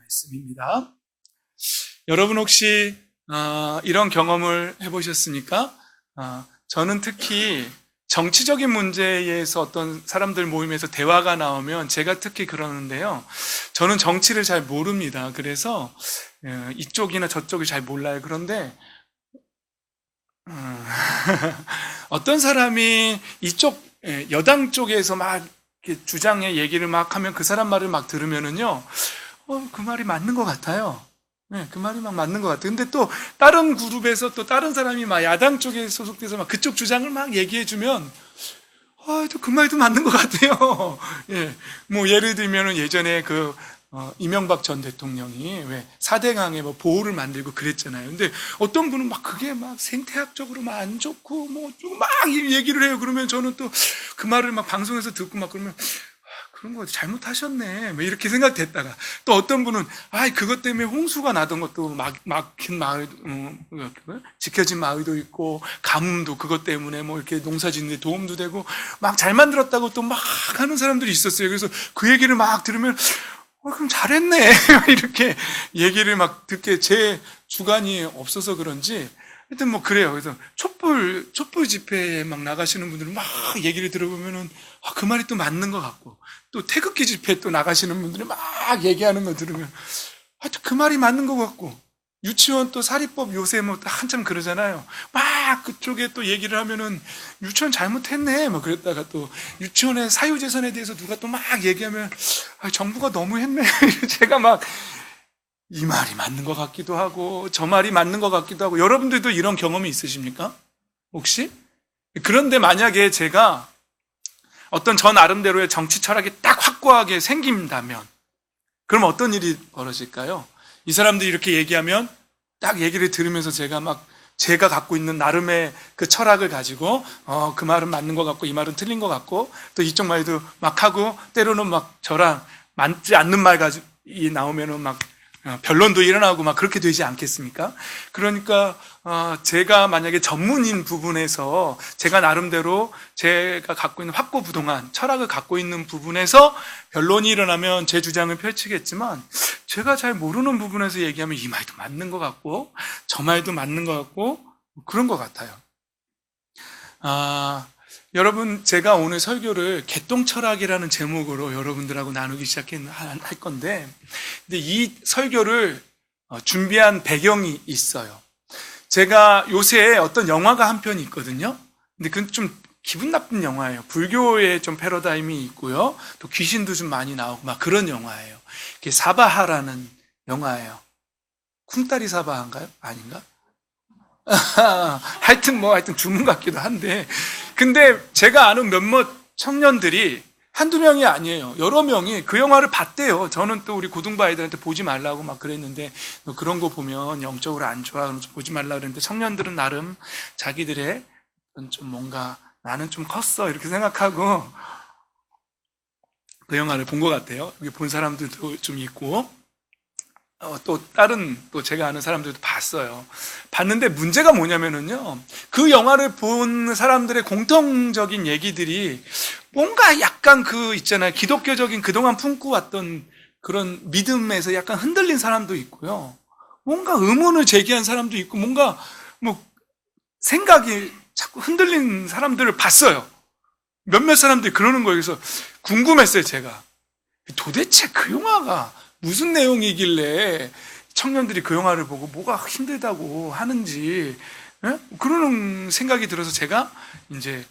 말씀입니다. 여러분 혹시 이런 경험을 해보셨습니까? 저는 특히 정치적인 문제에서 어떤 사람들 모임에서 대화가 나오면 제가 특히 그러는데요. 저는 정치를 잘 모릅니다. 그래서 이쪽이나 저쪽이 잘 몰라요. 그런데 어떤 사람이 이쪽 여당 쪽에서 막 이렇게 주장의 얘기를 막 하면 그 사람 말을 막 들으면은요, 그 말이 맞는 것 같아요. 네, 그 말이 막 맞는 것 같아요. 근데 또 다른 그룹에서 또 다른 사람이 막 야당 쪽에 소속돼서 막 그쪽 주장을 막 얘기해주면, 또 그 말도 맞는 것 같아요. 예, 뭐 예를 들면은 예전에 이명박 전 대통령이 왜 사대강에 뭐 보호를 만들고 그랬잖아요. 근데 어떤 분은 막 그게 막 생태학적으로 막 안 좋고 뭐 막 얘기를 해요. 그러면 저는 또 그 말을 막 방송에서 듣고 막 그러면 그런 거 잘못하셨네. 뭐 이렇게 생각됐다가 또 어떤 분은 그것 때문에 홍수가 나던 것도 막힌 마을, 지켜진 마을도 있고 가뭄도 그것 때문에 뭐 이렇게 농사 짓는 데 도움도 되고 막 잘 만들었다고 또 막 하는 사람들이 있었어요. 그래서 그 얘기를 막 들으면 그럼 잘했네. 이렇게 얘기를 막 듣게 제 주관이 없어서 그런지 하여튼 뭐 그래요. 그래서 촛불 집회에 막 나가시는 분들은 막 얘기를 들어보면은 그 말이 또 맞는 것 같고 또 태극기 집회에 또 나가시는 분들이 막 얘기하는 거 들으면 하여튼 그 말이 맞는 것 같고 유치원 또 사립법 요새 뭐 한참 그러잖아요. 막 그쪽에 또 얘기를 하면은 유치원 잘못했네. 뭐 그랬다가 또 유치원의 사유재산에 대해서 누가 또 막 얘기하면 정부가 너무했네. 제가 막 이 말이 맞는 것 같기도 하고 저 말이 맞는 것 같기도 하고 여러분들도 이런 경험이 있으십니까? 혹시? 그런데 만약에 제가 어떤 저 나름대로의 정치 철학이 딱 확고하게 생긴다면 그럼 어떤 일이 벌어질까요? 이 사람들이 이렇게 얘기하면 딱 얘기를 들으면서 제가 갖고 있는 나름의 그 철학을 가지고 그 말은 맞는 것 같고 이 말은 틀린 것 같고 또 이쪽 말도 막 하고 때로는 막 저랑 맞지 않는 말 가지고 나오면은 막 변론도 일어나고 막 그렇게 되지 않겠습니까? 그러니까 제가 만약에 전문인 부분에서 제가 나름대로 제가 갖고 있는 확고부동한 철학을 갖고 있는 부분에서 변론이 일어나면 제 주장을 펼치겠지만 제가 잘 모르는 부분에서 얘기하면 이 말도 맞는 것 같고 저 말도 맞는 것 같고 그런 것 같아요. 여러분, 제가 오늘 설교를 개똥철학이라는 제목으로 여러분들하고 나누기 할 건데, 근데 이 설교를 준비한 배경이 있어요. 제가 요새 어떤 영화가 한 편 있거든요. 근데 그건 좀 기분 나쁜 영화예요. 불교의 좀 패러다임이 있고요. 또 귀신도 좀 많이 나오고 막 그런 영화예요. 그게 사바하라는 영화예요. 쿵따리 사바한가요? 아닌가? 하여튼 주문 같기도 한데. 근데 제가 아는 몇몇 청년들이 한두 명이 아니에요. 여러 명이 그 영화를 봤대요. 저는 또 우리 고등부 아이들한테 보지 말라고 막 그랬는데, 너 그런 거 보면 영적으로 안 좋아. 그래서 보지 말라고 그랬는데, 청년들은 나름 자기들의 좀 뭔가 나는 좀 컸어. 이렇게 생각하고 그 영화를 본 것 같아요. 여기 본 사람들도 좀 있고. 또 제가 아는 사람들도 봤어요. 봤는데 문제가 뭐냐면은요, 그 영화를 본 사람들의 공통적인 얘기들이 뭔가 약간 있잖아요. 기독교적인 그동안 품고 왔던 그런 믿음에서 약간 흔들린 사람도 있고요. 뭔가 의문을 제기한 사람도 있고, 뭔가 생각이 자꾸 흔들린 사람들을 봤어요. 몇몇 사람들이 그러는 거예요. 그래서 궁금했어요, 제가. 도대체 그 영화가 무슨 내용이길래 청년들이 그 영화를 보고 뭐가 힘들다고 하는지 그런 생각이 들어서 제가 이제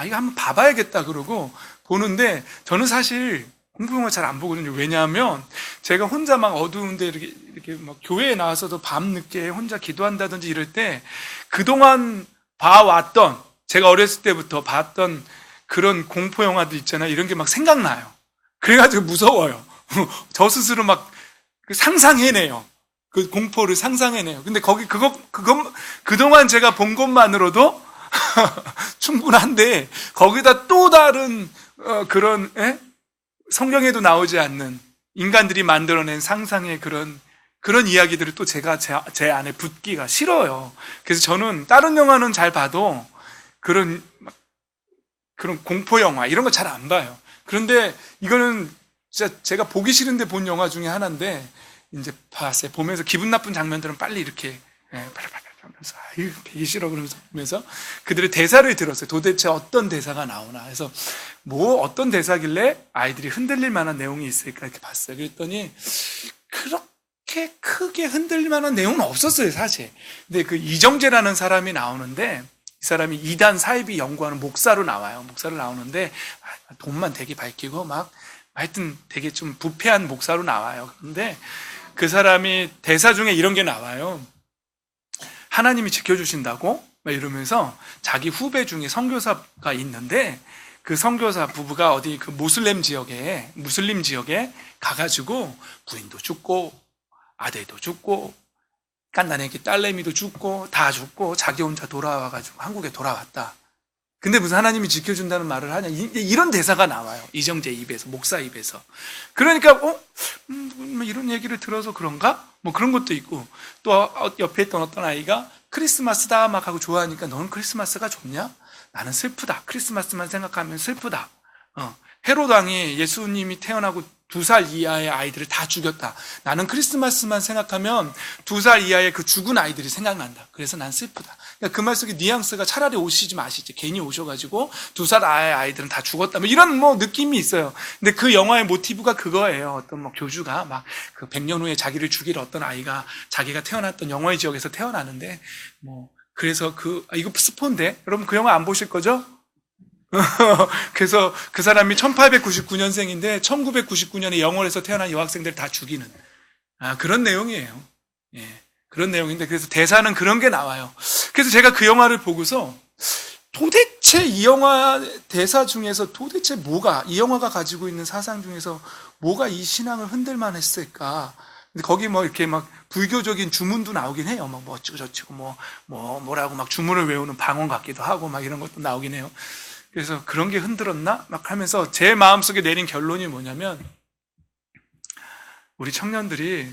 이거 한번 봐봐야겠다 그러고 보는데 저는 사실 공포 영화 잘 안 보거든요. 왜냐하면 제가 혼자 막 어두운데 이렇게 막 교회에 나와서도 밤 늦게 혼자 기도한다든지 이럴 때 그동안 봐왔던 제가 어렸을 때부터 봤던 그런 공포 영화들 있잖아요. 이런 게 막 생각나요. 그래가지고 무서워요. 저 스스로 막 상상해내요. 그 공포를 상상해내요. 근데 그동안 제가 본 것만으로도 충분한데, 거기다 또 다른, 그런, 성경에도 나오지 않는 인간들이 만들어낸 상상의 그런 이야기들을 또 제가 제 안에 붙기가 싫어요. 그래서 저는 다른 영화는 잘 봐도 그런 공포 영화, 이런 거 잘 안 봐요. 그런데 이거는 진짜 제가 보기 싫은데 본 영화 중에 하나인데 이제 봤어요. 보면서 기분 나쁜 장면들은 빨리 이렇게 팔팔팔 하면서 이거 보기 싫어 그러면서 보면서 그들의 대사를 들었어요. 도대체 어떤 대사가 나오나. 그래서 뭐 어떤 대사길래 아이들이 흔들릴 만한 내용이 있을까 이렇게 봤어요. 그랬더니 그렇게 크게 흔들릴 만한 내용은 없었어요, 사실. 근데 그 이정재라는 사람이 나오는데 이 사람이 이단 사이비 연구하는 목사로 나와요. 목사로 나오는데 돈만 되게 밝히고 막 하여튼 되게 좀 부패한 목사로 나와요. 근데 그 사람이 대사 중에 이런 게 나와요. 하나님이 지켜주신다고 막 이러면서 자기 후배 중에 선교사가 있는데 그 선교사 부부가 어디 그 무슬림 지역에 가가지고 부인도 죽고 아들도 죽고 깐난애기 딸내미도 죽고 다 죽고 자기 혼자 돌아와가지고 한국에 돌아왔다. 근데 무슨 하나님이 지켜준다는 말을 하냐. 이런 대사가 나와요. 이정재 입에서, 목사 입에서. 그러니까 이런 얘기를 들어서 그런가? 뭐 그런 것도 있고 또 옆에 있던 어떤 아이가 크리스마스다 막 하고 좋아하니까 너는 크리스마스가 좋냐? 나는 슬프다. 크리스마스만 생각하면 슬프다. 헤롯 왕이 예수님이 태어나고 2살 이하의 아이들을 다 죽였다. 나는 크리스마스만 생각하면 2살 이하의 그 죽은 아이들이 생각난다. 그래서 난 슬프다. 그러니까 그 말 속에 뉘앙스가 차라리 오시지 마시지. 괜히 오셔가지고 2살 아의 아이들은 다 죽었다. 뭐 이런 뭐 느낌이 있어요. 근데 그 영화의 모티브가 그거예요. 어떤 뭐 교주가 막 그 100년 후에 자기를 죽일 어떤 아이가 자기가 태어났던 영화의 지역에서 태어나는데 뭐 그래서 이거 스포인데 여러분 그 영화 안 보실 거죠? 그래서 그 사람이 1899년생인데 1999년에 영월에서 태어난 여학생들 다 죽이는 그런 내용이에요. 예, 그런 내용인데 그래서 대사는 그런 게 나와요. 그래서 제가 그 영화를 보고서 도대체 이 영화 대사 중에서 도대체 뭐가 이 영화가 가지고 있는 사상 중에서 뭐가 이 신앙을 흔들만 했을까? 근데 거기 뭐 이렇게 막 불교적인 주문도 나오긴 해요. 뭐 어쩌고 저쩌고 뭐라고 막 주문을 외우는 방언 같기도 하고 막 이런 것도 나오긴 해요. 그래서 그런 게 흔들었나? 막 하면서 제 마음속에 내린 결론이 뭐냐면 우리 청년들이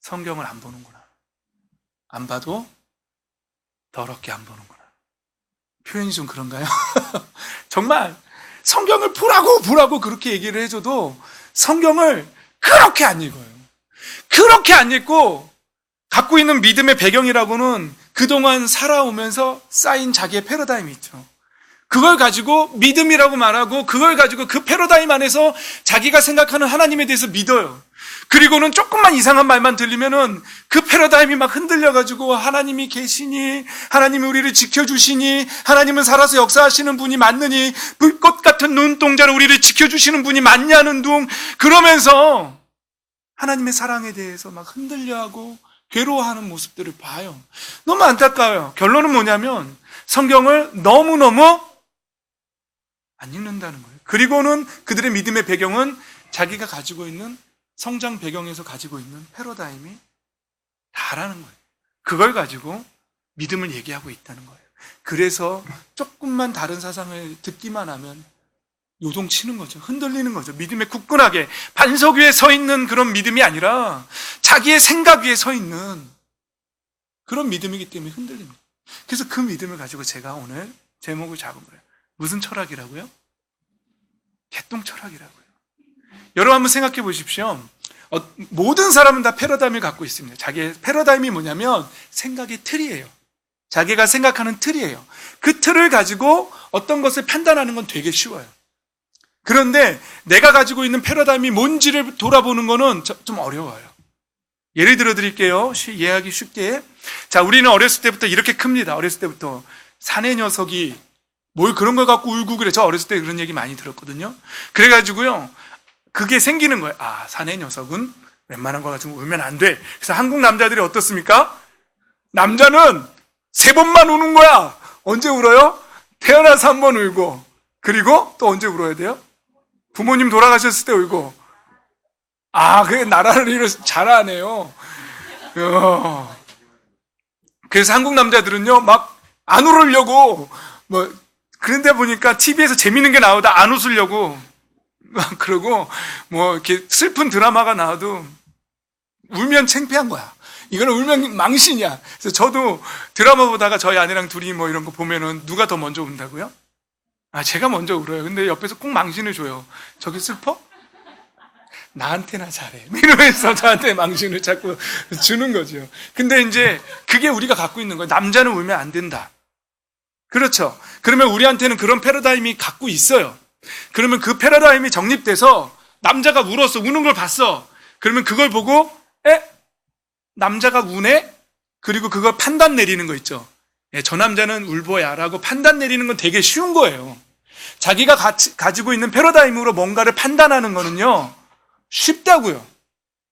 성경을 안 보는구나. 안 봐도 더럽게 안 보는구나. 표현이 좀 그런가요? 정말 성경을 보라고 그렇게 얘기를 해줘도 성경을 그렇게 안 읽어요. 그렇게 안 읽고 갖고 있는 믿음의 배경이라고는 그동안 살아오면서 쌓인 자기의 패러다임이 있죠. 그걸 가지고 믿음이라고 말하고 그걸 가지고 그 패러다임 안에서 자기가 생각하는 하나님에 대해서 믿어요. 그리고는 조금만 이상한 말만 들리면은 그 패러다임이 막 흔들려가지고 하나님이 계시니, 하나님이 우리를 지켜주시니, 하나님은 살아서 역사하시는 분이 맞느니, 불꽃 같은 눈동자로 우리를 지켜주시는 분이 맞냐는 둥 그러면서 하나님의 사랑에 대해서 막 흔들려하고 괴로워하는 모습들을 봐요. 너무 안타까워요. 결론은 뭐냐면 성경을 너무너무 안 읽는다는 거예요. 그리고는 그들의 믿음의 배경은 자기가 가지고 있는 성장 배경에서 가지고 있는 패러다임이 다라는 거예요. 그걸 가지고 믿음을 얘기하고 있다는 거예요. 그래서 조금만 다른 사상을 듣기만 하면 요동치는 거죠. 흔들리는 거죠. 믿음에 굳건하게 반석 위에 서 있는 그런 믿음이 아니라 자기의 생각 위에 서 있는 그런 믿음이기 때문에 흔들립니다. 그래서 그 믿음을 가지고 제가 오늘 제목을 잡은 거예요. 무슨 철학이라고요? 개똥 철학이라고요. 여러분 한번 생각해 보십시오. 모든 사람은 다 패러다임을 갖고 있습니다. 자기의 패러다임이 뭐냐면 생각의 틀이에요. 자기가 생각하는 틀이에요. 그 틀을 가지고 어떤 것을 판단하는 건 되게 쉬워요. 그런데 내가 가지고 있는 패러다임이 뭔지를 돌아보는 거는 좀 어려워요. 예를 들어 드릴게요. 이해하기 쉽게. 자, 우리는 어렸을 때부터 이렇게 큽니다. 어렸을 때부터 사내 녀석이 뭘 그런 걸 갖고 울고 그래. 저 어렸을 때 그런 얘기 많이 들었거든요. 그래가지고요, 그게 생기는 거예요. 사내 녀석은 웬만한 거 가지고 울면 안 돼. 그래서 한국 남자들이 어떻습니까? 남자는 3번만 우는 거야. 언제 울어요? 태어나서 1번 울고, 그리고 또 언제 울어야 돼요? 부모님 돌아가셨을 때 울고. 그게 나라를 이뤄서 잘하네요. 그래서 한국 남자들은요, 막 안 울으려고, 그런데 보니까 TV에서 재밌는 게 나오다 안 웃으려고, 그러고, 이렇게 슬픈 드라마가 나와도 울면 창피한 거야. 이거는 울면 망신이야. 그래서 저도 드라마 보다가 저희 아내랑 둘이 이런 거 보면은 누가 더 먼저 운다고요? 제가 먼저 울어요. 근데 옆에서 꼭 망신을 줘요. 저게 슬퍼? 나한테나 잘해. 이러면서 저한테 망신을 자꾸 주는 거죠. 근데 이제 그게 우리가 갖고 있는 거예요. 남자는 울면 안 된다. 그렇죠. 그러면 우리한테는 그런 패러다임이 갖고 있어요. 그러면 그 패러다임이 정립돼서 남자가 울었어. 우는 걸 봤어. 그러면 그걸 보고 남자가 우네? 그리고 그걸 판단 내리는 거 있죠. 저 남자는 울보야 라고 판단 내리는 건 되게 쉬운 거예요. 자기가 가지고 있는 패러다임으로 뭔가를 판단하는 거는요 쉽다고요.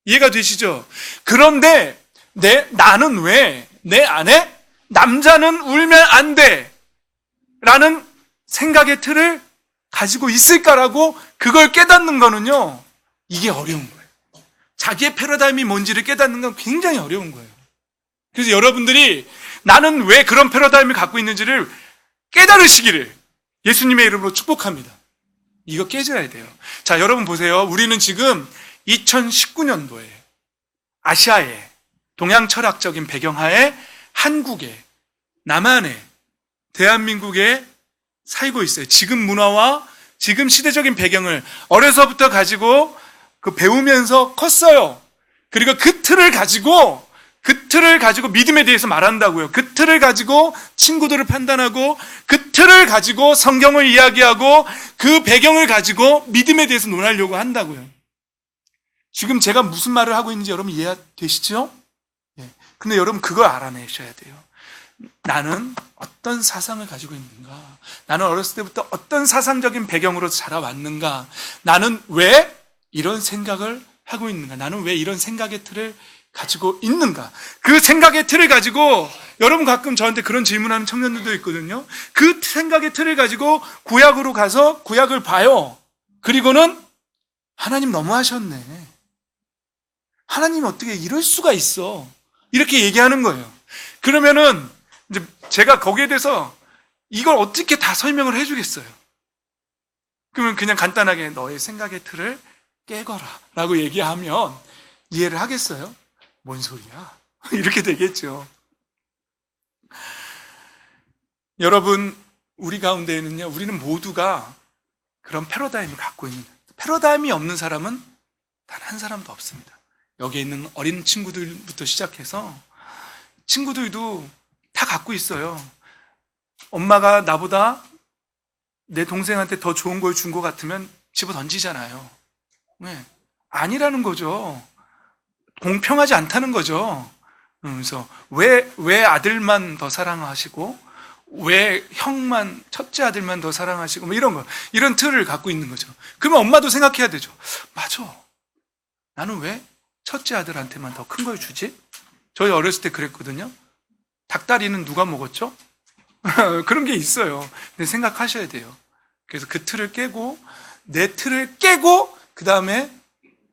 이해가 되시죠? 그런데 나는 왜 내 안에 남자는 울면 안 돼 라는 생각의 틀을 가지고 있을까라고 그걸 깨닫는 거는요 이게 어려운 거예요. 자기의 패러다임이 뭔지를 깨닫는 건 굉장히 어려운 거예요. 그래서 여러분들이 나는 왜 그런 패러다임을 갖고 있는지를 깨달으시기를 예수님의 이름으로 축복합니다. 이거 깨져야 돼요. 자, 여러분 보세요. 우리는 지금 2019년도에 아시아의 동양 철학적인 배경하에 한국에, 남한에, 대한민국에 살고 있어요. 지금 문화와 지금 시대적인 배경을 어려서부터 가지고 배우면서 컸어요. 그리고 그 틀을 가지고 믿음에 대해서 말한다고요. 그 틀을 가지고 친구들을 판단하고 그 틀을 가지고 성경을 이야기하고 그 배경을 가지고 믿음에 대해서 논하려고 한다고요. 지금 제가 무슨 말을 하고 있는지 여러분 이해되시죠? 근데 여러분 그걸 알아내셔야 돼요. 나는 어떤 사상을 가지고 있는가? 나는 어렸을 때부터 어떤 사상적인 배경으로 자라왔는가? 나는 왜 이런 생각을 하고 있는가? 나는 왜 이런 생각의 틀을 가지고 있는가? 그 생각의 틀을 가지고 여러분 가끔 저한테 그런 질문하는 청년들도 있거든요. 그 생각의 틀을 가지고 구약으로 가서 구약을 봐요. 그리고는 하나님 너무하셨네. 하나님 어떻게 이럴 수가 있어? 이렇게 얘기하는 거예요. 그러면은 이제 제가 거기에 대해서 이걸 어떻게 다 설명을 해주겠어요? 그러면 그냥 간단하게 너의 생각의 틀을 깨거라 라고 얘기하면 이해를 하겠어요? 뭔 소리야? 이렇게 되겠죠. 여러분, 우리 가운데에는요, 우리는 모두가 그런 패러다임을 갖고 있는, 패러다임이 없는 사람은 단 한 사람도 없습니다. 여기에 있는 어린 친구들부터 시작해서 친구들도 다 갖고 있어요. 엄마가 나보다 내 동생한테 더 좋은 걸 준 것 같으면 집어 던지잖아요. 네. 아니라는 거죠. 공평하지 않다는 거죠. 그래서 왜 아들만 더 사랑하시고 왜 형만, 첫째 아들만 더 사랑하시고 뭐 이런 틀을 갖고 있는 거죠. 그러면 엄마도 생각해야 되죠. 맞아. 나는 왜 첫째 아들한테만 더 큰 걸 주지? 저희 어렸을 때 그랬거든요. 닭다리는 누가 먹었죠? 그런 게 있어요. 근데 생각하셔야 돼요. 그래서 그 틀을 깨고 내 틀을 깨고 그 다음에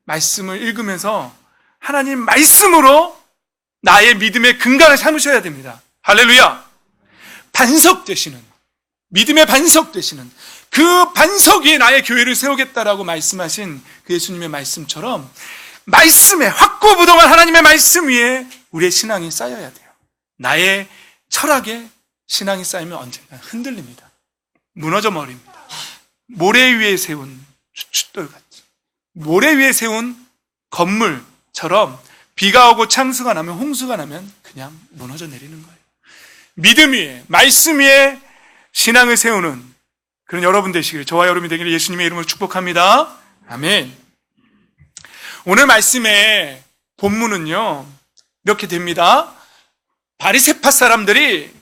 말씀을 읽으면서 하나님 말씀으로 나의 믿음의 근간을 삼으셔야 됩니다. 할렐루야! 반석 되시는, 믿음의 반석 되시는 그 반석 위에 나의 교회를 세우겠다라고 말씀하신 그 예수님의 말씀처럼 말씀에 확고부동한 하나님의 말씀 위에 우리의 신앙이 쌓여야 돼요. 나의 철학에 신앙이 쌓이면 언젠가 흔들립니다. 무너져 버립니다. 모래 위에 세운 숫돌같이, 모래 위에 세운 건물처럼 비가 오고 창수가 나면, 홍수가 나면 그냥 무너져 내리는 거예요. 믿음 위에, 말씀 위에 신앙을 세우는 그런 여러분 되시길, 저와 여러분이 되기를 예수님의 이름으로 축복합니다. 아멘. 오늘 말씀의 본문은요 이렇게 됩니다. 바리새파 사람들이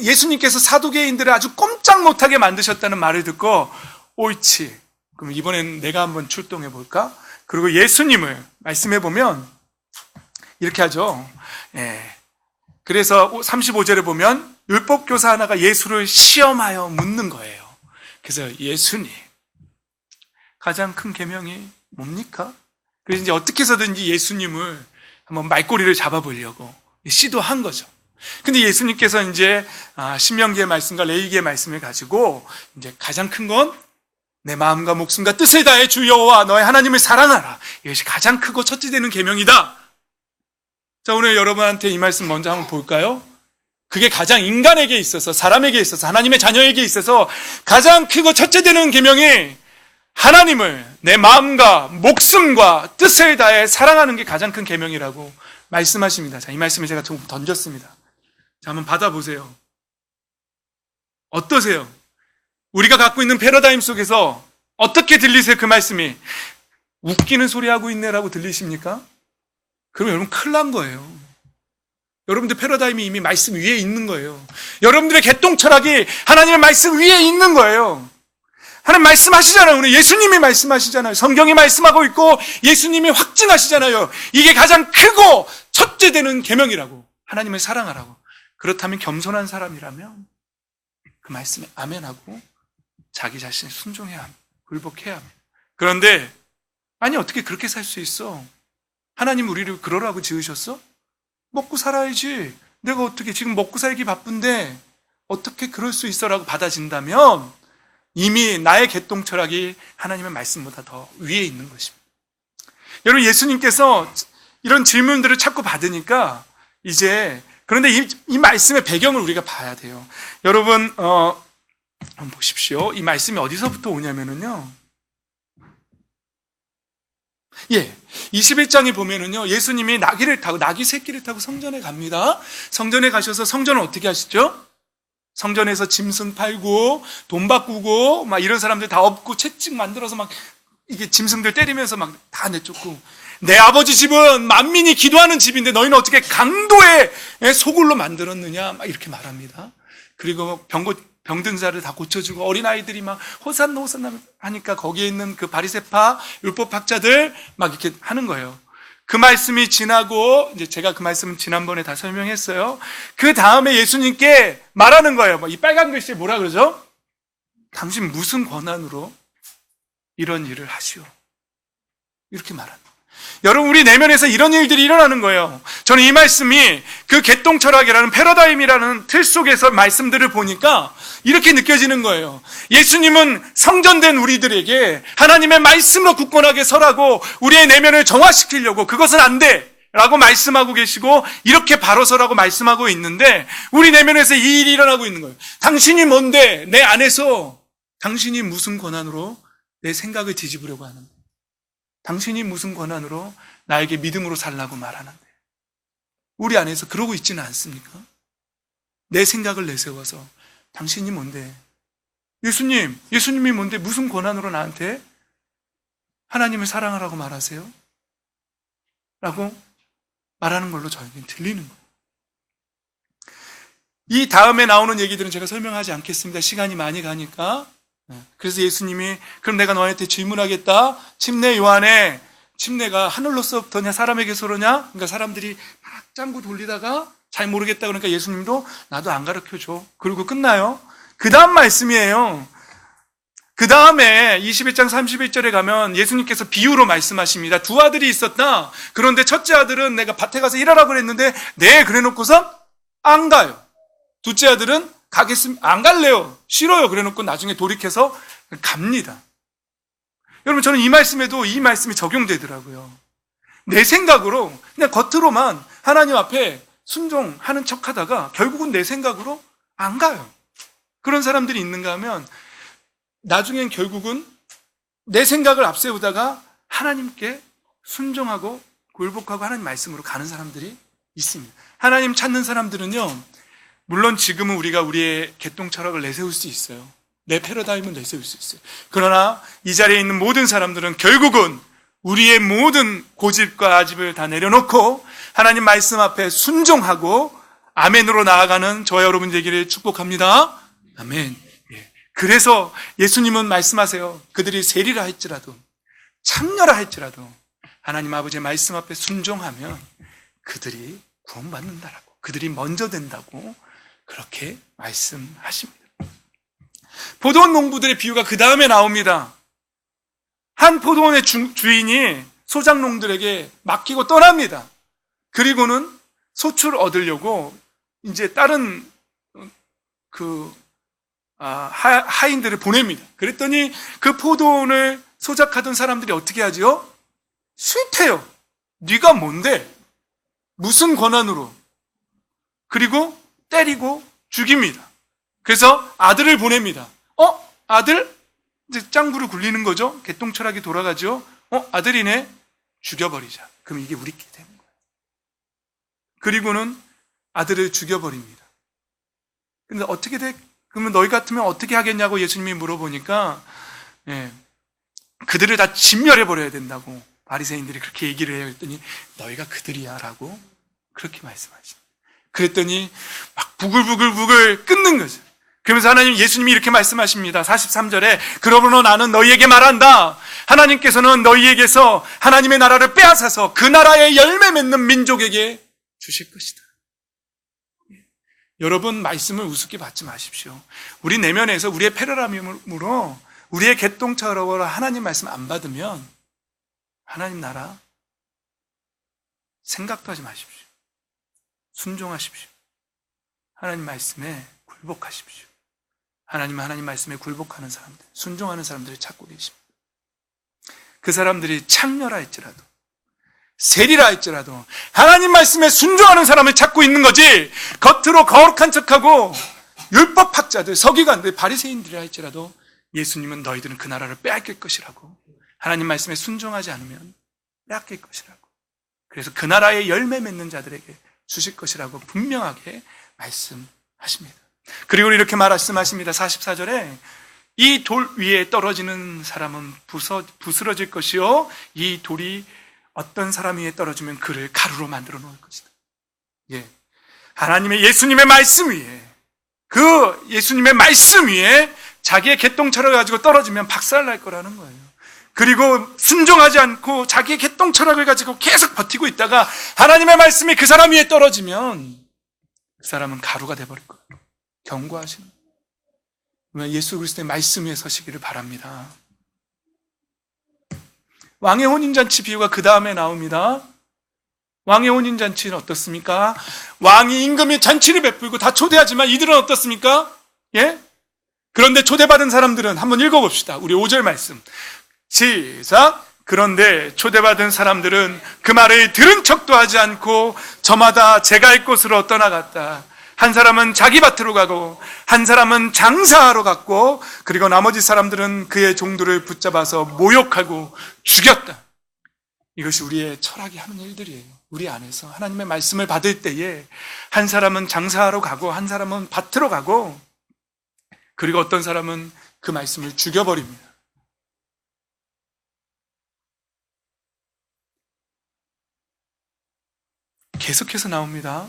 예수님께서 사두개인들을 아주 꼼짝 못하게 만드셨다는 말을 듣고, 옳지, 그럼 이번엔 내가 한번 출동해 볼까? 그리고 예수님을 말씀해 보면 이렇게 하죠. 그래서 35절에 보면 율법교사 하나가 예수를 시험하여 묻는 거예요. 그래서 예수님, 가장 큰 계명이 뭡니까? 그래서 이제 어떻게 해서든지 예수님을 한번 말꼬리를 잡아보려고 시도한 거죠. 근데 예수님께서 이제 신명기의 말씀과 레위기의 말씀을 가지고 이제 가장 큰 건 내 마음과 목숨과 뜻을 다해 주 여호와 너의 하나님을 사랑하라. 이것이 가장 크고 첫째 되는 계명이다. 자, 오늘 여러분한테 이 말씀 먼저 한번 볼까요? 그게 가장 인간에게 있어서, 사람에게 있어서, 하나님의 자녀에게 있어서 가장 크고 첫째 되는 계명이 하나님을 내 마음과 목숨과 뜻을 다해 사랑하는 게 가장 큰 계명이라고 말씀하십니다. 자, 이 말씀을 제가 좀 던졌습니다. 자, 한번 받아보세요. 어떠세요? 우리가 갖고 있는 패러다임 속에서 어떻게 들리세요? 그 말씀이 웃기는 소리 하고 있네라고 들리십니까? 그러면 여러분 큰일 난 거예요. 여러분들 패러다임이 이미 말씀 위에 있는 거예요. 여러분들의 개똥 철학이 하나님의 말씀 위에 있는 거예요. 하나님 말씀하시잖아요. 오늘 예수님이 말씀하시잖아요. 성경이 말씀하고 있고 예수님이 확증하시잖아요. 이게 가장 크고 첫째 되는 계명이라고. 하나님을 사랑하라고. 그렇다면 겸손한 사람이라면 그 말씀에 아멘하고 자기 자신에 순종해야 합니다. 굴복해야 합니다. 그런데 아니 어떻게 그렇게 살 수 있어? 하나님 우리를 그러라고 지으셨어? 먹고 살아야지. 내가 어떻게 지금 먹고 살기 바쁜데 어떻게 그럴 수 있어라고 받아진다면 이미 나의 개똥 철학이 하나님의 말씀보다 더 위에 있는 것입니다. 여러분 예수님께서 이런 질문들을 자꾸 받으니까 이제 그런데 이 말씀의 배경을 우리가 봐야 돼요. 여러분 한번 보십시오. 이 말씀이 어디서부터 오냐면은요. 21장에 보면은요. 예수님이 나귀 새끼를 타고 성전에 갑니다. 성전에 가셔서 성전을 어떻게 하시죠? 성전에서 짐승 팔고 돈 바꾸고 막 이런 사람들 다 업고 채찍 만들어서 막 이게 짐승들 때리면서 막 다 내쫓고 내 아버지 집은 만민이 기도하는 집인데 너희는 어떻게 강도의 소굴로 만들었느냐 막 이렇게 말합니다. 그리고 병든 자를 다 고쳐주고 어린아이들이 막 호산나 호산나 하니까 거기에 있는 그 바리새파 율법학자들 막 이렇게 하는 거예요. 그 말씀이 지나고 이제 제가 그 말씀은 지난번에 다 설명했어요. 그 다음에 예수님께 말하는 거예요. 이 빨간 글씨에 뭐라 그러죠? 당신 무슨 권한으로 이런 일을 하시오? 이렇게 말합니다. 여러분 우리 내면에서 이런 일들이 일어나는 거예요. 저는 이 말씀이 그 개똥 철학이라는 패러다임이라는 틀 속에서 말씀들을 보니까 이렇게 느껴지는 거예요. 예수님은 성전된 우리들에게 하나님의 말씀으로 굳건하게 서라고 우리의 내면을 정화시키려고 그것은 안 돼 라고 말씀하고 계시고 이렇게 바로 서라고 말씀하고 있는데 우리 내면에서 이 일이 일어나고 있는 거예요. 당신이 뭔데 내 안에서 당신이 무슨 권한으로 내 생각을 뒤집으려고 하는데 당신이 무슨 권한으로 나에게 믿음으로 살라고 말하는데 우리 안에서 그러고 있지는 않습니까? 내 생각을 내세워서 당신이 뭔데? 예수님이 뭔데 무슨 권한으로 나한테 하나님을 사랑하라고 말하세요? 라고 말하는 걸로 저에게는 들리는 거예요. 이 다음에 나오는 얘기들은 제가 설명하지 않겠습니다. 시간이 많이 가니까. 그래서 예수님이 그럼 내가 너한테 질문하겠다. 침례 요한에 침례가 하늘로서부터냐 사람에게서로냐? 그러니까 사람들이 막 짱구 돌리다가 잘 모르겠다 그러니까 예수님도 나도 안 가르쳐줘. 그리고 끝나요. 그 다음 말씀이에요. 그 다음에 21장 31절에 가면 예수님께서 비유로 말씀하십니다. 두 아들이 있었다. 그런데 첫째 아들은 내가 밭에 가서 일하라고 그랬는데 네 그래놓고선 안 가요. 둘째 아들은 가겠습니다. 안 갈래요. 싫어요. 그래놓고 나중에 돌이켜서 갑니다. 여러분 저는 이 말씀에도 이 말씀이 적용되더라고요. 내 생각으로 그냥 겉으로만 하나님 앞에 순종하는 척하다가 결국은 내 생각으로 안 가요. 그런 사람들이 있는가 하면 나중엔 결국은 내 생각을 앞세우다가 하나님께 순종하고 굴복하고 하나님 말씀으로 가는 사람들이 있습니다. 하나님 찾는 사람들은요. 물론 지금은 우리가 우리의 개똥 철학을 내세울 수 있어요. 내 패러다임을 내세울 수 있어요. 그러나 이 자리에 있는 모든 사람들은 결국은 우리의 모든 고집과 아집을 다 내려놓고 하나님 말씀 앞에 순종하고 아멘으로 나아가는 저와 여러분 되기를 축복합니다. 아멘. 그래서 예수님은 말씀하세요. 그들이 세리라 할지라도 참녀라 할지라도 하나님 아버지의 말씀 앞에 순종하면 그들이 구원받는다라고 그들이 먼저 된다고 그렇게 말씀하십니다. 포도원 농부들의 비유가 그 다음에 나옵니다. 한 포도원의 주인이 소작농들에게 맡기고 떠납니다. 그리고는 소출을 얻으려고 이제 다른 하인들을 보냅니다. 그랬더니 그 포도원을 소작하던 사람들이 어떻게 하지요? 싫대요. 네가 뭔데? 무슨 권한으로? 그리고 때리고 죽입니다. 그래서 아들을 보냅니다. 아들? 이제 짱구를 굴리는 거죠. 개똥철학이 돌아가죠. 아들이네? 죽여버리자. 그럼 이게 우리끼리 되는 거예요. 그리고는 아들을 죽여버립니다. 근데 어떻게 돼? 그러면 너희 같으면 어떻게 하겠냐고 예수님이 물어보니까, 그들을 다 진멸해버려야 된다고 바리새인들이 그렇게 얘기를 해요. 그랬더니 너희가 그들이야 라고 그렇게 말씀하십니다. 그랬더니 막 부글부글 끓는 거죠. 그러면서 예수님이 이렇게 말씀하십니다. 43절에 그러므로 나는 너희에게 말한다. 하나님께서는 너희에게서 하나님의 나라를 빼앗아서 그 나라의 열매 맺는 민족에게 주실 것이다. 여러분, 말씀을 우습게 받지 마십시오. 우리 내면에서 우리의 패러라임으로 우리의 개똥처럼 하나님 말씀 안 받으면 하나님 나라 생각도 하지 마십시오. 순종하십시오. 하나님 말씀에 굴복하십시오. 하나님 말씀에 굴복하는 사람들, 순종하는 사람들을 찾고 계십니다. 그 사람들이 창녀라 할지라도, 세리라 할지라도 하나님 말씀에 순종하는 사람을 찾고 있는 거지, 겉으로 거룩한 척하고 율법학자들, 서기관들, 바리새인들이라 할지라도 예수님은 너희들은 그 나라를 빼앗길 것이라고, 하나님 말씀에 순종하지 않으면 빼앗길 것이라고, 그래서 그 나라의 열매 맺는 자들에게 주실 것이라고 분명하게 말씀하십니다. 그리고 이렇게 말씀하십니다. 44절에 이 돌 위에 떨어지는 사람은 부스러질 것이요, 이 돌이 어떤 사람 위에 떨어지면 그를 가루로 만들어 놓을 것이다. 하나님의 예수님의 말씀 위에, 그 예수님의 말씀 위에 자기의 개똥철을 가지고 떨어지면 박살날 거라는 거예요. 그리고 순종하지 않고 자기의 개똥철학을 가지고 계속 버티고 있다가 하나님의 말씀이 그 사람 위에 떨어지면 그 사람은 가루가 돼버릴 거예요. 경고하시는 거예요. 예수 그리스도의 말씀 위에 서시기를 바랍니다. 왕의 혼인잔치 비유가 그 다음에 나옵니다. 왕의 혼인잔치는 어떻습니까? 왕이 임금이 잔치를 베풀고 다 초대하지만 이들은 어떻습니까? 그런데 초대받은 사람들은 한번 읽어봅시다. 우리 5절 말씀 시작. 그런데 초대받은 사람들은 그 말을 들은 척도 하지 않고 저마다 제갈 곳으로 떠나갔다. 한 사람은 자기 밭으로 가고 한 사람은 장사하러 갔고, 그리고 나머지 사람들은 그의 종들을 붙잡아서 모욕하고 죽였다. 이것이 우리의 철학이 하는 일들이에요. 우리 안에서 하나님의 말씀을 받을 때에 한 사람은 장사하러 가고 한 사람은 밭으로 가고, 그리고 어떤 사람은 그 말씀을 죽여버립니다. 계속해서 나옵니다.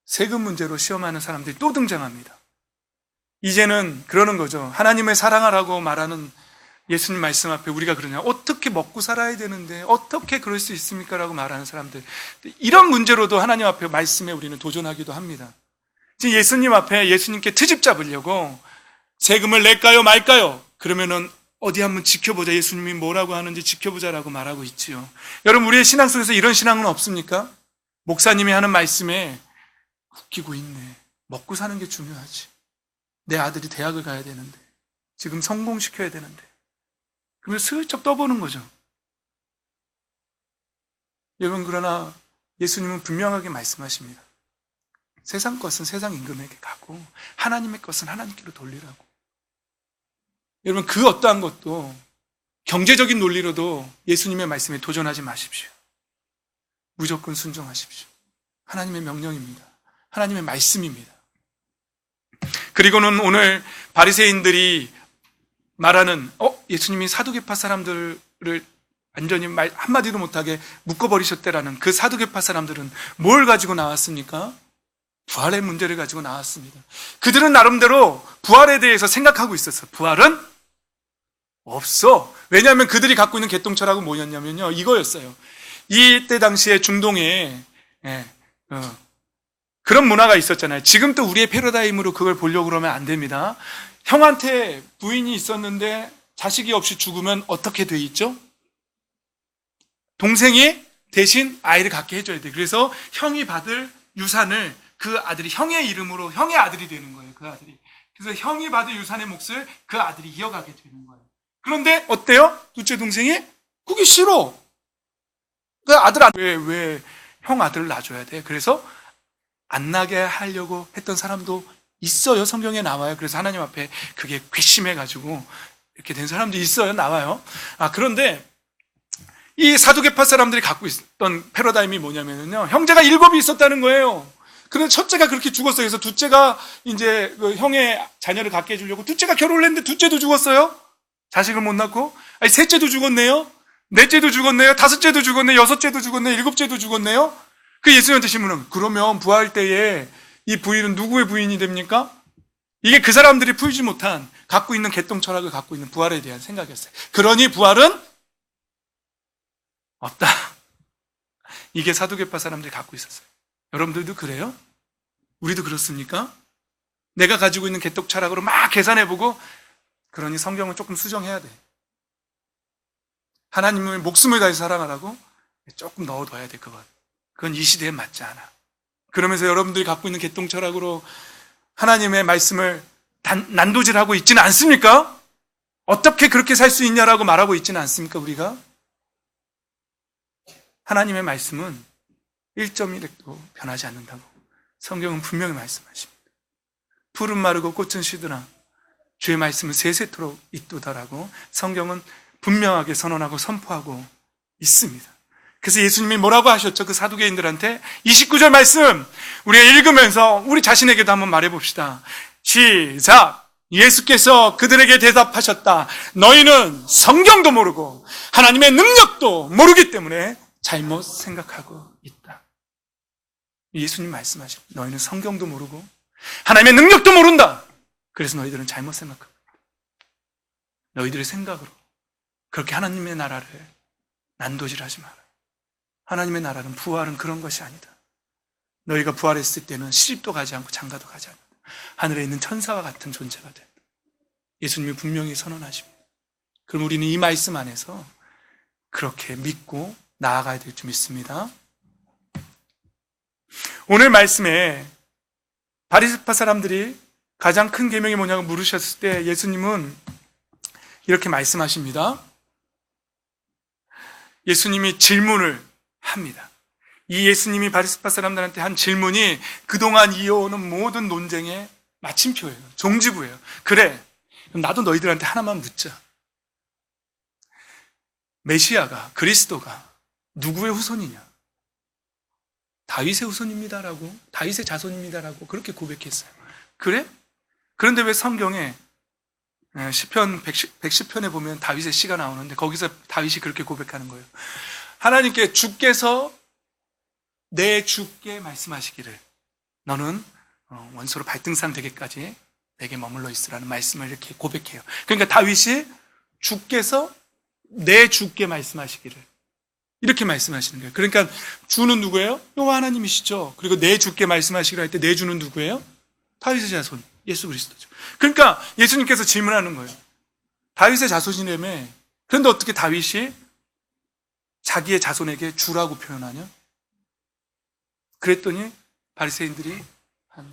세금 문제로 시험하는 사람들이 또 등장합니다. 이제는 그러는 거죠. 하나님을 사랑하라고 말하는 예수님 말씀 앞에 우리가 그러냐, 어떻게 먹고 살아야 되는데 어떻게 그럴 수 있습니까? 라고 말하는 사람들, 이런 문제로도 하나님 앞에 말씀에 우리는 도전하기도 합니다. 지금 예수님 앞에 예수님께 트집 잡으려고 세금을 낼까요 말까요? 그러면은 어디 한번 지켜보자, 예수님이 뭐라고 하는지 지켜보자라고 말하고 있지요. 여러분, 우리의 신앙 속에서 이런 신앙은 없습니까? 목사님이 하는 말씀에 웃기고 있네, 먹고 사는 게 중요하지, 내 아들이 대학을 가야 되는데, 지금 성공시켜야 되는데, 그러면 슬쩍 떠보는 거죠. 여러분, 그러나 예수님은 분명하게 말씀하십니다. 세상 것은 세상 임금에게 가고 하나님의 것은 하나님께로 돌리라고. 여러분, 그 어떠한 것도 경제적인 논리로도 예수님의 말씀에 도전하지 마십시오. 무조건 순종하십시오. 하나님의 명령입니다. 하나님의 말씀입니다. 그리고는 오늘 바리새인들이 말하는 예수님이 사두개파 사람들을 완전히 말 한마디도 못하게 묶어버리셨대라는 그 사두개파 사람들은 뭘 가지고 나왔습니까? 부활의 문제를 가지고 나왔습니다. 그들은 나름대로 부활에 대해서 생각하고 있었어요. 부활은 없어. 왜냐하면 그들이 갖고 있는 개똥철학은 뭐였냐면요, 이거였어요. 이때 당시에 중동에 그런 문화가 있었잖아요. 지금 또 우리의 패러다임으로 그걸 보려고 그러면 안 됩니다. 형한테 부인이 있었는데 자식이 없이 죽으면 어떻게 돼 있죠? 동생이 대신 아이를 갖게 해줘야 돼. 그래서 형이 받을 유산을 그 아들이 형의 이름으로, 형의 아들이 되는 거예요. 그 아들이. 그래서 형이 받을 유산의 몫을 그 아들이 이어가게 되는 거예요. 그런데 어때요? 둘째 동생이 그게 싫어. 그 아들 왜 형 아들을 낳아줘야 돼? 그래서 안 나게 하려고 했던 사람도 있어요. 성경에 나와요. 그래서 하나님 앞에 그게 괘씸해가지고 이렇게 된 사람도 있어요. 나와요. 그런데 이 사두개파 사람들이 갖고 있었던 패러다임이 뭐냐면요, 형제가 7이 있었다는 거예요. 그런데 첫째가 그렇게 죽었어요. 그래서 둘째가 이제 그 형의 자녀를 갖게 해주려고 둘째가 결혼을 했는데 둘째도 죽었어요. 자식을 못 낳고. 셋째도 죽었네요. 넷째도 죽었네요. 다섯째도 죽었네요. 여섯째도 죽었네요. 일곱째도 죽었네요. 그 예수님한테 질문은, 그러면 부활 때에 이 부인은 누구의 부인이 됩니까? 이게 그 사람들이 풀지 못한 갖고 있는 개똥 철학을 갖고 있는 부활에 대한 생각이었어요. 그러니 부활은 없다. 이게 사두개파 사람들이 갖고 있었어요. 여러분들도 그래요? 우리도 그렇습니까? 내가 가지고 있는 개똥 철학으로 막 계산해보고, 그러니 성경은 조금 수정해야 돼. 하나님을 목숨을 다해 사랑하라고 조금 넣어둬야 돼. 그건 이 시대에 맞지 않아. 그러면서 여러분들이 갖고 있는 개똥 철학으로 하나님의 말씀을 난도질하고 있지는 않습니까? 어떻게 그렇게 살 수 있냐라고 말하고 있지는 않습니까, 우리가? 하나님의 말씀은 1.1획도 변하지 않는다고 성경은 분명히 말씀하십니다. 풀은 마르고 꽃은 시드나 주의 말씀은 세세토록 있도다라고 성경은 분명하게 선언하고 선포하고 있습니다. 그래서 예수님이 뭐라고 하셨죠? 그 사두개인들한테 29절 말씀 우리가 읽으면서 우리 자신에게도 한번 말해봅시다. 시작! 예수께서 그들에게 대답하셨다. 너희는 성경도 모르고 하나님의 능력도 모르기 때문에 잘못 생각하고 있다. 예수님 말씀하시고, 너희는 성경도 모르고 하나님의 능력도 모른다. 그래서 너희들은 잘못 생각하고 있다. 너희들의 생각으로 그렇게 하나님의 나라를 난도질하지 마라. 하나님의 나라는, 부활은 그런 것이 아니다. 너희가 부활했을 때는 시집도 가지 않고 장가도 가지 않는다. 하늘에 있는 천사와 같은 존재가 된다. 예수님이 분명히 선언하십니다. 그럼 우리는 이 말씀 안에서 그렇게 믿고 나아가야 될 줄 믿습니다. 오늘 말씀에 바리새파 사람들이 가장 큰 계명이 뭐냐고 물으셨을 때 예수님은 이렇게 말씀하십니다. 예수님이 질문을 합니다. 이 예수님이 바리새파 사람들한테 한 질문이 그동안 이어오는 모든 논쟁의 마침표예요. 종지부예요. 그래, 그럼 나도 너희들한테 하나만 묻자. 메시아가, 그리스도가 누구의 후손이냐? 다윗의 후손입니다라고, 다윗의 자손입니다라고 그렇게 고백했어요. 그래? 그런데 왜 성경에 시편 110편에 보면 다윗의 시가 나오는데 거기서 다윗이 그렇게 고백하는 거예요. 하나님께 주께서 내 주께 말씀하시기를 너는 원수로 발등상 되기까지 내게 머물러 있으라는 말씀을 이렇게 고백해요. 그러니까 다윗이 주께서 내 주께 말씀하시기를 이렇게 말씀하시는 거예요. 그러니까 주는 누구예요? 여호와 하나님이시죠. 그리고 내 주께 말씀하시기를 할 때 내 주는 누구예요? 다윗의 자손 예수 그리스도죠. 그러니까 예수님께서 질문하는 거예요. 다윗의 자손이라며, 그런데 어떻게 다윗이 자기의 자손에게 주라고 표현하냐? 그랬더니 바리새인들이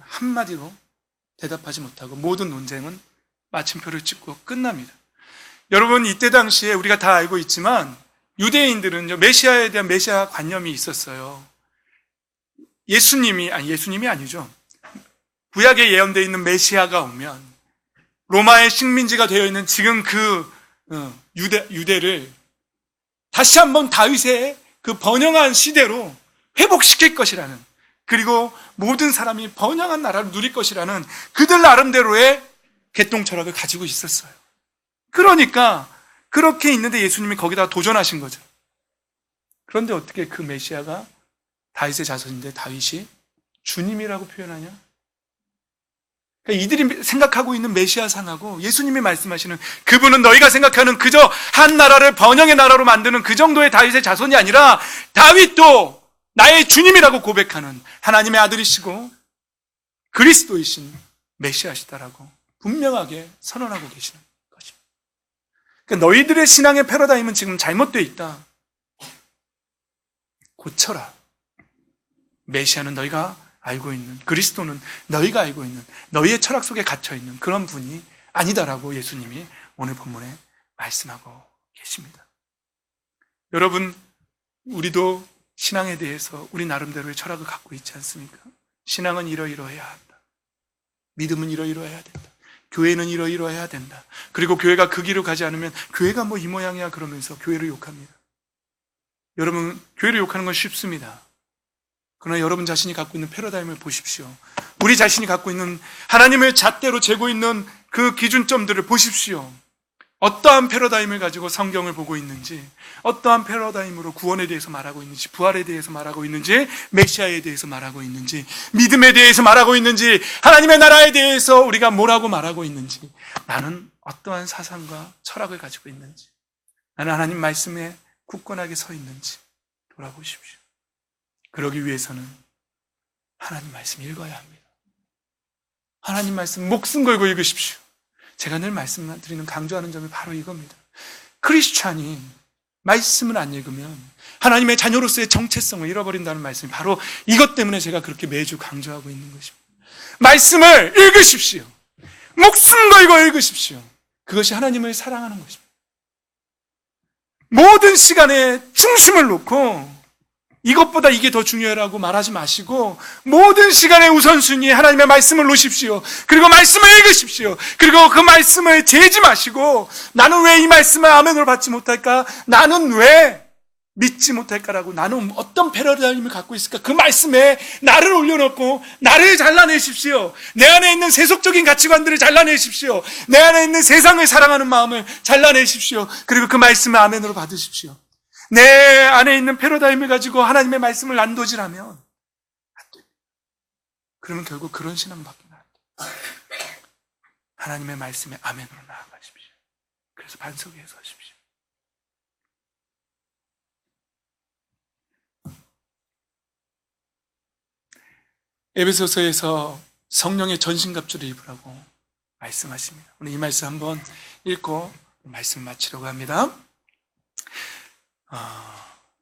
한마디로 대답하지 못하고 모든 논쟁은 마침표를 찍고 끝납니다. 여러분, 이때 당시에 우리가 다 알고 있지만 유대인들은요, 메시아에 대한 메시아 관념이 있었어요. 예수님이 아니죠. 구약에 예언되어 있는 메시아가 오면 로마의 식민지가 되어 있는 지금 그 유대를 다시 한번 다윗의 그 번영한 시대로 회복시킬 것이라는, 그리고 모든 사람이 번영한 나라를 누릴 것이라는 그들 나름대로의 개똥 철학을 가지고 있었어요. 그러니까 그렇게 있는데 예수님이 거기다 도전하신 거죠. 그런데 어떻게 그 메시아가 다윗의 자손인데 다윗이 주님이라고 표현하냐? 그러니까 이들이 생각하고 있는 메시아상하고 예수님이 말씀하시는 그분은 너희가 생각하는 그저 한 나라를 번영의 나라로 만드는 그 정도의 다윗의 자손이 아니라 다윗도 나의 주님이라고 고백하는 하나님의 아들이시고 그리스도이신 메시아시다라고 분명하게 선언하고 계시는 것입니다. 그러니까 너희들의 신앙의 패러다임은 지금 잘못되어 있다. 고쳐라. 메시아는 너희가 알고 있는, 그리스도는 너희가 알고 있는, 너희의 철학 속에 갇혀있는 그런 분이 아니다라고 예수님이 오늘 본문에 말씀하고 계십니다. 여러분, 우리도 신앙에 대해서 우리 나름대로의 철학을 갖고 있지 않습니까? 신앙은 이러이러해야 한다. 믿음은 이러이러해야 된다. 교회는 이러이러해야 된다. 그리고 교회가 그 길로 가지 않으면 교회가 뭐 이 모양이야 그러면서 교회를 욕합니다. 여러분, 교회를 욕하는 건 쉽습니다. 그러나 여러분 자신이 갖고 있는 패러다임을 보십시오. 우리 자신이 갖고 있는 하나님의 잣대로 재고 있는 그 기준점들을 보십시오. 어떠한 패러다임을 가지고 성경을 보고 있는지, 어떠한 패러다임으로 구원에 대해서 말하고 있는지, 부활에 대해서 말하고 있는지, 메시아에 대해서 말하고 있는지, 믿음에 대해서 말하고 있는지, 하나님의 나라에 대해서 우리가 뭐라고 말하고 있는지, 나는 어떠한 사상과 철학을 가지고 있는지, 나는 하나님 말씀에 굳건하게 서 있는지 돌아보십시오. 그러기 위해서는 하나님 말씀 읽어야 합니다. 하나님 말씀 목숨 걸고 읽으십시오. 제가 늘 말씀드리는 강조하는 점이 바로 이겁니다. 크리스찬이 말씀을 안 읽으면 하나님의 자녀로서의 정체성을 잃어버린다는 말씀이 바로 이것 때문에 제가 그렇게 매주 강조하고 있는 것입니다. 말씀을 읽으십시오. 목숨 걸고 읽으십시오. 그것이 하나님을 사랑하는 것입니다. 모든 시간에 중심을 놓고 이것보다 이게 더 중요하라고 말하지 마시고 모든 시간의 우선순위에 하나님의 말씀을 놓으십시오. 그리고 말씀을 읽으십시오. 그리고 그 말씀을 재지 마시고 나는 왜 이 말씀을 아멘으로 받지 못할까? 나는 왜 믿지 못할까라고 나는 어떤 패러다임을 갖고 있을까? 그 말씀에 나를 올려놓고 나를 잘라내십시오. 내 안에 있는 세속적인 가치관들을 잘라내십시오. 내 안에 있는 세상을 사랑하는 마음을 잘라내십시오. 그리고 그 말씀을 아멘으로 받으십시오. 내 안에 있는 패러다임을 가지고 하나님의 말씀을 난도질하면 안 됩니다. 그러면 결국 그런 신앙밖에 안 돼요. 하나님의 말씀에 아멘으로 나아가십시오. 그래서 반석 위에 서십시오. 에베소서에서 성령의 전신갑주를 입으라고 말씀하십니다. 오늘 이 말씀 한번 읽고 말씀 마치려고 합니다.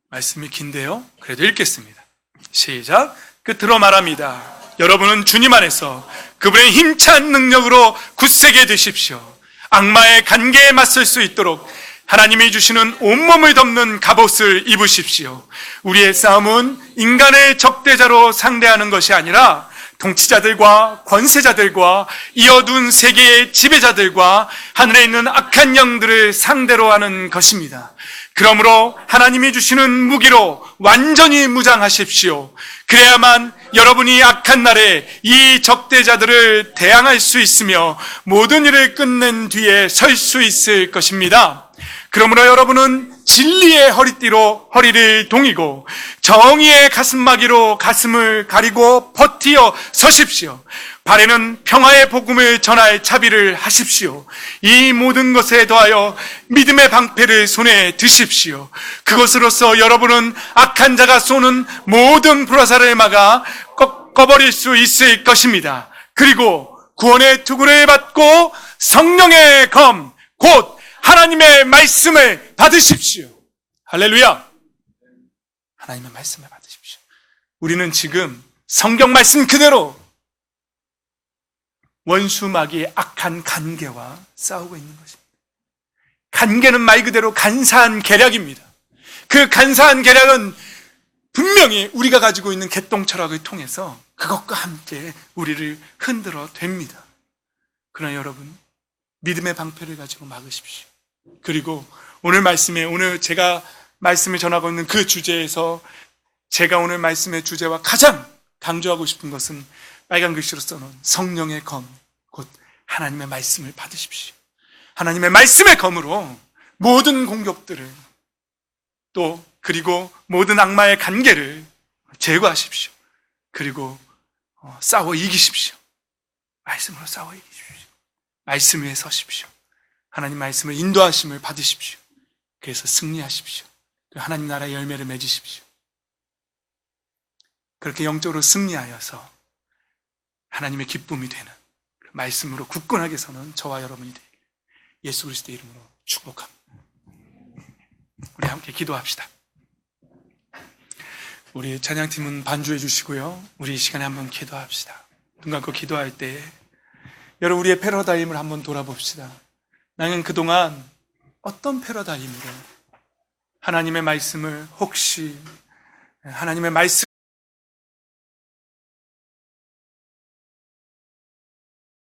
말씀이 긴데요. 그래도 읽겠습니다. 시작. 끝으로 말합니다. 여러분은 주님 안에서 그분의 힘찬 능력으로 굳세게 되십시오. 악마의 간계에 맞설 수 있도록 하나님이 주시는 온몸을 덮는 갑옷을 입으십시오. 우리의 싸움은 인간의 적대자로 상대하는 것이 아니라 통치자들과 권세자들과 이 어두운 세계의 지배자들과 하늘에 있는 악한 영들을 상대로 하는 것입니다. 그러므로 하나님이 주시는 무기로 완전히 무장하십시오. 그래야만 여러분이 악한 날에 이 적대자들을 대항할 수 있으며 모든 일을 끝낸 뒤에 설 수 있을 것입니다. 그러므로 여러분은 진리의 허리띠로 허리를 동이고 정의의 가슴막이로 가슴을 가리고 버티어 서십시오. 발에는 평화의 복음을 전할 차비를 하십시오. 이 모든 것에 더하여 믿음의 방패를 손에 드십시오. 그것으로서 여러분은 악한 자가 쏘는 모든 불화살을 막아 꺾어버릴 수 있을 것입니다. 그리고 구원의 투구를 받고 성령의 검, 곧 하나님의 말씀을 받으십시오. 할렐루야! 하나님의 말씀을 받으십시오. 우리는 지금 성경 말씀 그대로 원수마귀의 악한 간계와 싸우고 있는 것입니다. 간계는 말 그대로 간사한 계략입니다. 그 간사한 계략은 분명히 우리가 가지고 있는 개똥 철학을 통해서 그것과 함께 우리를 흔들어 댑니다. 그러나 여러분, 믿음의 방패를 가지고 막으십시오. 그리고 오늘 말씀에, 오늘 제가 말씀을 전하고 있는 그 주제에서 제가 오늘 말씀의 주제와 가장 강조하고 싶은 것은 빨간 글씨로 써놓은 성령의 검, 곧 하나님의 말씀을 받으십시오. 하나님의 말씀의 검으로 모든 공격들을 또 그리고 모든 악마의 간계를 제거하십시오. 그리고 싸워 이기십시오. 말씀으로 싸워 이기십시오. 말씀 위에 서십시오. 하나님 말씀을 인도하심을 받으십시오. 그래서 승리하십시오. 하나님 나라의 열매를 맺으십시오. 그렇게 영적으로 승리하여서 하나님의 기쁨이 되는 말씀으로 굳건하게 서는 저와 여러분이 되길 예수 그리스도의 이름으로 축복합니다. 우리 함께 기도합시다. 우리 찬양팀은 반주해 주시고요. 우리 이 시간에 한번 기도합시다. 눈 감고 기도할 때 여러분 우리의 패러다임을 한번 돌아봅시다. 나는 그동안 어떤 패러다임으로 하나님의 말씀을 혹시 하나님의 말씀